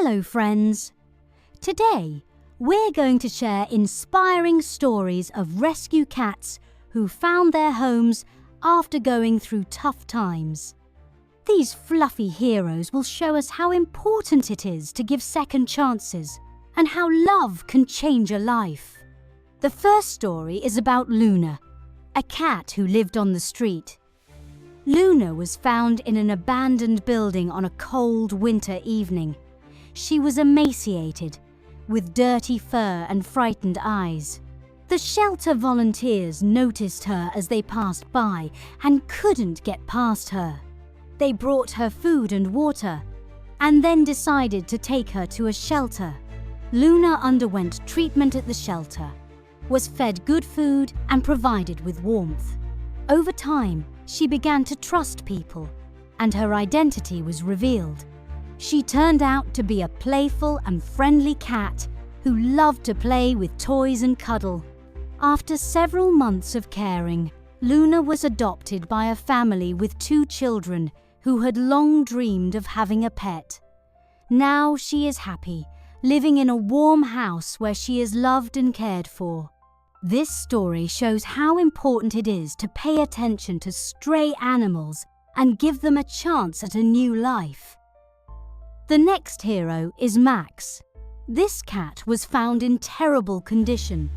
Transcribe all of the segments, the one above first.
Hello friends! Today we're going to share inspiring stories of rescue cats who found their homes after going through tough times. These fluffy heroes will show us how important it is to give second chances and how love can change a life. The first story is about Luna, a cat who lived on the street. Luna was found in an abandoned building on a cold winter evening. She was emaciated, with dirty fur and frightened eyes. The shelter volunteers noticed her as they passed by and couldn't get past her. They brought her food and water, and then decided to take her to a shelter. Luna underwent treatment at the shelter, was fed good food and provided with warmth. Over time, she began to trust people, and her identity was revealed. She turned out to be a playful and friendly cat who loved to play with toys and cuddle. After several months of caring, Luna was adopted by a family with 2 children who had long dreamed of having a pet. Now she is happy, living in a warm house where she is loved and cared for. This story shows how important it is to pay attention to stray animals and give them a chance at a new life. The next hero is Max. This cat was found in terrible condition,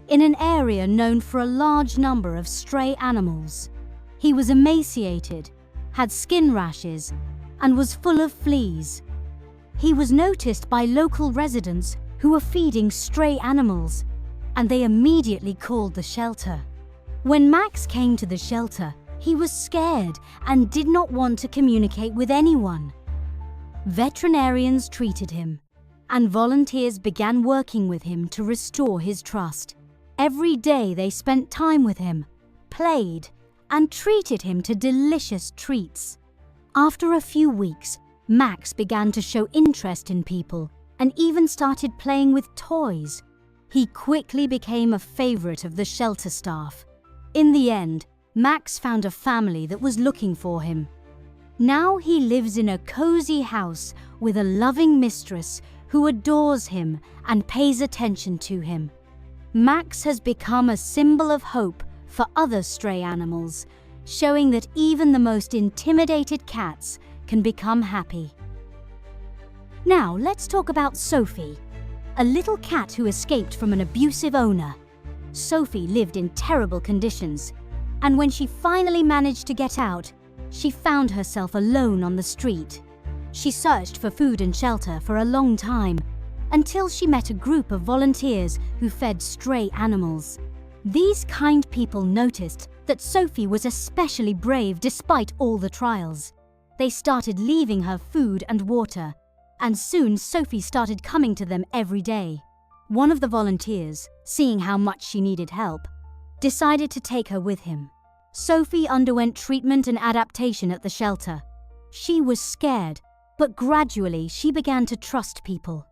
in an area known for a large number of stray animals. He was emaciated, had skin rashes, and was full of fleas. He was noticed by local residents who were feeding stray animals, and they immediately called the shelter. When Max came to the shelter, he was scared and did not want to communicate with anyone. Veterinarians treated him, and volunteers began working with him to restore his trust. Every day they spent time with him, played, and treated him to delicious treats. After a few weeks, Max began to show interest in people and even started playing with toys. He quickly became a favorite of the shelter staff. In the end, Max found a family that was looking for him. Now he lives in a cozy house with a loving mistress who adores him and pays attention to him. Max has become a symbol of hope for other stray animals, showing that even the most intimidated cats can become happy. Now let's talk about Sophie, a little cat who escaped from an abusive owner. Sophie lived in terrible conditions, and when she finally managed to get out, she found herself alone on the street. She searched for food and shelter for a long time, until she met a group of volunteers who fed stray animals. These kind people noticed that Sophie was especially brave despite all the trials. They started leaving her food and water, and soon Sophie started coming to them every day. One of the volunteers, seeing how much she needed help, decided to take her with him. Sophie underwent treatment and adaptation at the shelter. She was scared, but gradually she began to trust people.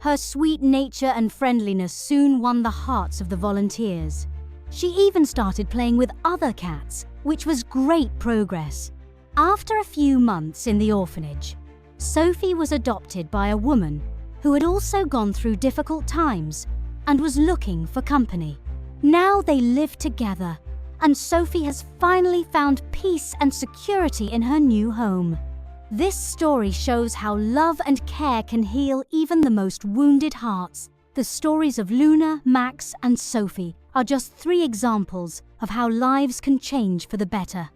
Her sweet nature and friendliness soon won the hearts of the volunteers. She even started playing with other cats, which was great progress. After a few months in the orphanage, Sophie was adopted by a woman who had also gone through difficult times and was looking for company. Now they live together, and Sophie has finally found peace and security in her new home. This story shows how love and care can heal even the most wounded hearts. The stories of Luna, Max, and Sophie are just 3 examples of how lives can change for the better.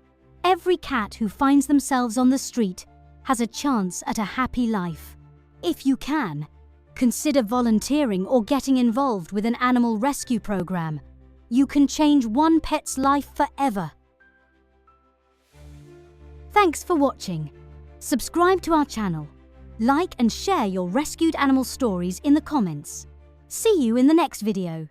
Every cat who finds themselves on the street has a chance at a happy life. If you can, consider volunteering or getting involved with an animal rescue program. You can change one pet's life forever. Thanks for watching. Subscribe to our channel, like and share your rescued animal stories in the comments. See you in the next video.